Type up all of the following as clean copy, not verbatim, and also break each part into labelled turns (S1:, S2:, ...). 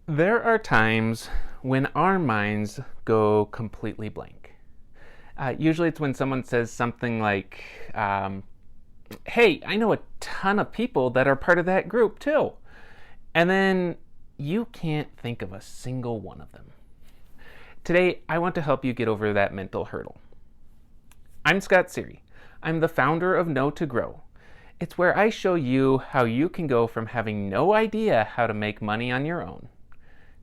S1: There are times when our minds go completely blank. Usually it's when someone says something like, hey, I know a ton of people that are part of that group too. And then you can't think of a single one of them. Today, I want to help you get over that mental hurdle. I'm Scott Sery. I'm the founder of Know to Grow. It's where I show you how you can go from having no idea how to make money on your own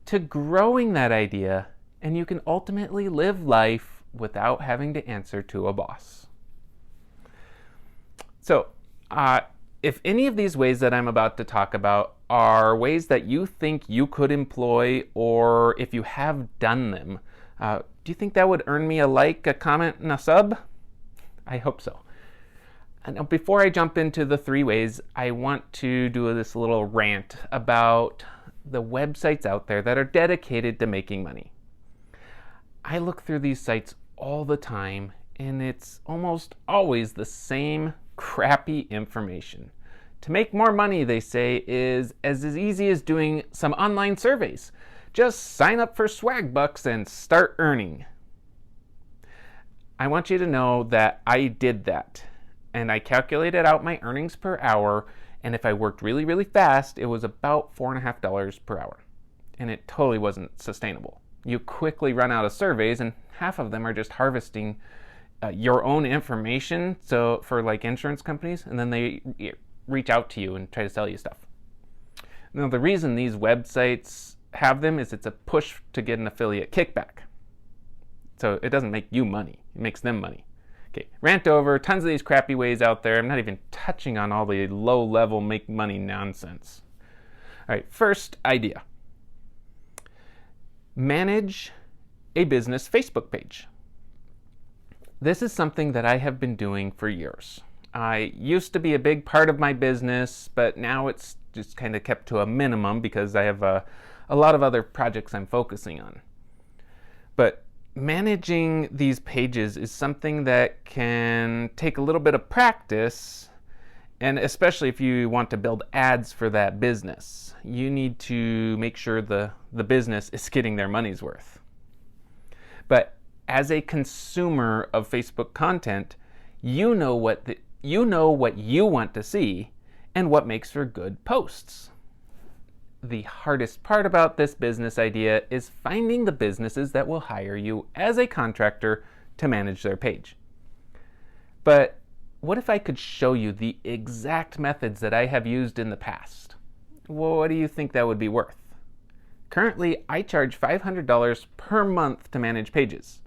S1: to growing that idea, and you can ultimately live life without having to answer to a boss. So, if any of these ways that I'm about to talk about are ways that you think you could employ, or if you have done them, do you think that would earn me a like, a comment, and a sub? I hope so. Now, before I jump into the 3 ways, I want to do this little rant about the websites out there that are dedicated to making money. I look through these sites all the time, and it's almost always the same crappy information. To make more money, they say, is as easy as doing some online surveys. Just sign up for swag bucks and start earning. I want you to know that I did that, and I calculated out my earnings per hour, and if I worked really, really fast, it was about $4.50 per hour. And it totally wasn't sustainable. You quickly run out of surveys, and half of them are just harvesting your own information, so for like insurance companies, and then they reach out to you and try to sell you stuff. Now, the reason these websites have them is it's a push to get an affiliate kickback. So it doesn't make you money, it makes them money. Okay, rant over, tons of these crappy ways out there. I'm not even touching on all the low-level make money nonsense. All right, first idea. Manage a business Facebook page. This is something that I have been doing for years. I used to be a big part of my business, but now it's just kind of kept to a minimum because I have a lot of other projects I'm focusing on. But managing these pages is something that can take a little bit of practice, and especially if you want to build ads for that business, you need to make sure the business is getting their money's worth. But as a consumer of Facebook content, you know what you want to see and what makes for good posts. The hardest part about this business idea is finding the businesses that will hire you as a contractor to manage their page. But what if I could show you the exact methods that I have used in the past? Well, what do you think that would be worth? Currently, I charge $500 per month to manage pages.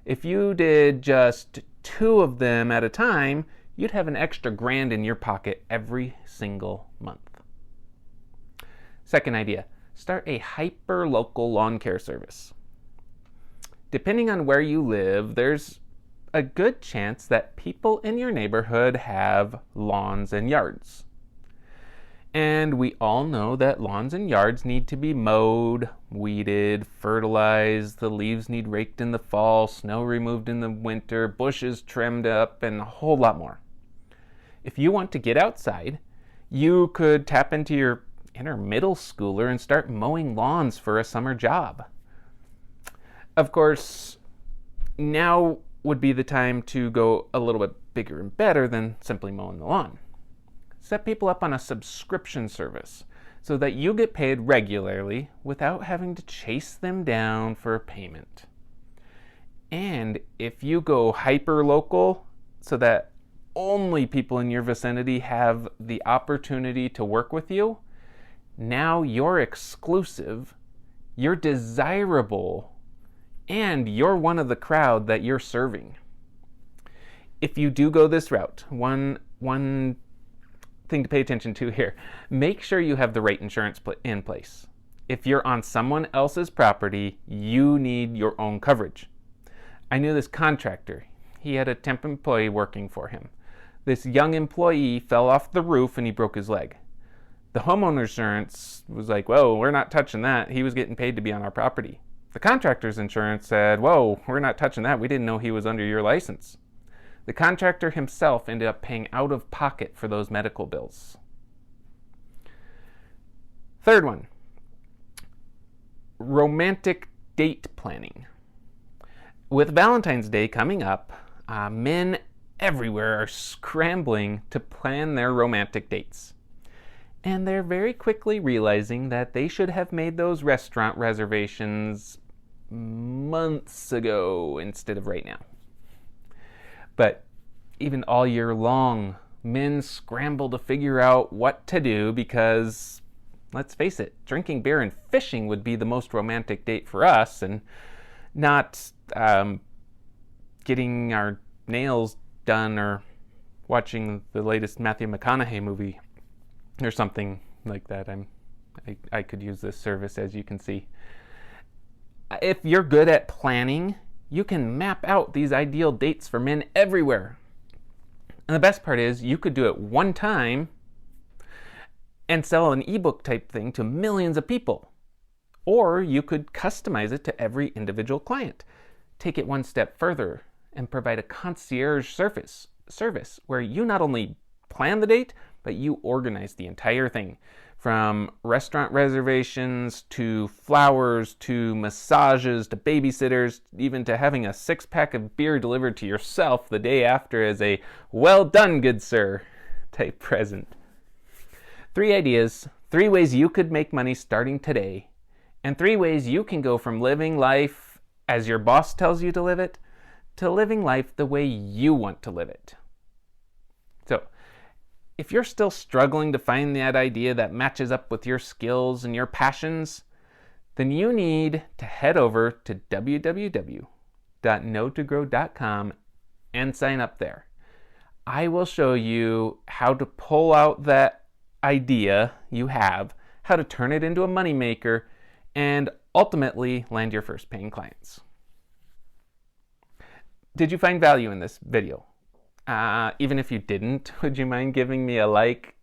S1: If you did just 2 of them at a time, you'd have an extra $1,000 in your pocket every single month. Second idea, start a hyper-local lawn care service. Depending on where you live, there's a good chance that people in your neighborhood have lawns and yards. And we all know that lawns and yards need to be mowed, weeded, fertilized, the leaves need raked in the fall, snow removed in the winter, bushes trimmed up, and a whole lot more. If you want to get outside, you could tap into your inner middle schooler and start mowing lawns for a summer job. Of course, now would be the time to go a little bit bigger and better than simply mowing the lawn. Set people up on a subscription service so that you get paid regularly without having to chase them down for a payment. And if you go hyper local so that only people in your vicinity have the opportunity to work with you, now you're exclusive, you're desirable, and you're one of the crowd that you're serving. If you do go this route, one thing to pay attention to here, make sure you have the right insurance in place. If you're on someone else's property, you need your own coverage. I knew this contractor. He had a temp employee working for him. This young employee fell off the roof and he broke his leg. The homeowner insurance was like, whoa, we're not touching that. He was getting paid to be on our property. The contractor's insurance said, whoa, we're not touching that. We didn't know he was under your license. The contractor himself ended up paying out of pocket for those medical bills. Third one, romantic date planning. With Valentine's Day coming up, men everywhere are scrambling to plan their romantic dates. And they're very quickly realizing that they should have made those restaurant reservations months ago instead of right now. But even all year long, men scramble to figure out what to do because, let's face it, drinking beer and fishing would be the most romantic date for us, and not getting our nails done or watching the latest Matthew McConaughey movie or something like that. I could use this service, as you can see. If you're good at planning, you can map out these ideal dates for men everywhere. And the best part is you could do it one time and sell an ebook type thing to millions of people. Or you could customize it to every individual client. Take it one step further and provide a concierge service where you not only plan the date, but you organize the entire thing. From restaurant reservations, to flowers, to massages, to babysitters, even to having a 6-pack of beer delivered to yourself the day after as a "well done, good sir" type present. 3 ideas, 3 ways you could make money starting today, and 3 ways you can go from living life as your boss tells you to live it, to living life the way you want to live it. So, if you're still struggling to find that idea that matches up with your skills and your passions, then you need to head over to www.knowtogrow.com and sign up there. I will show you how to pull out that idea you have, how to turn it into a moneymaker, and ultimately land your first paying clients. Did you find value in this video? Even if you didn't, would you mind giving me a like,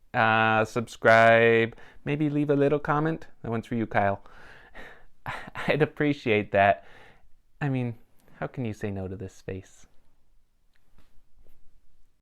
S1: subscribe, maybe leave a little comment? That one's for you, Kyle. I'd appreciate that. I mean, how can you say no to this face?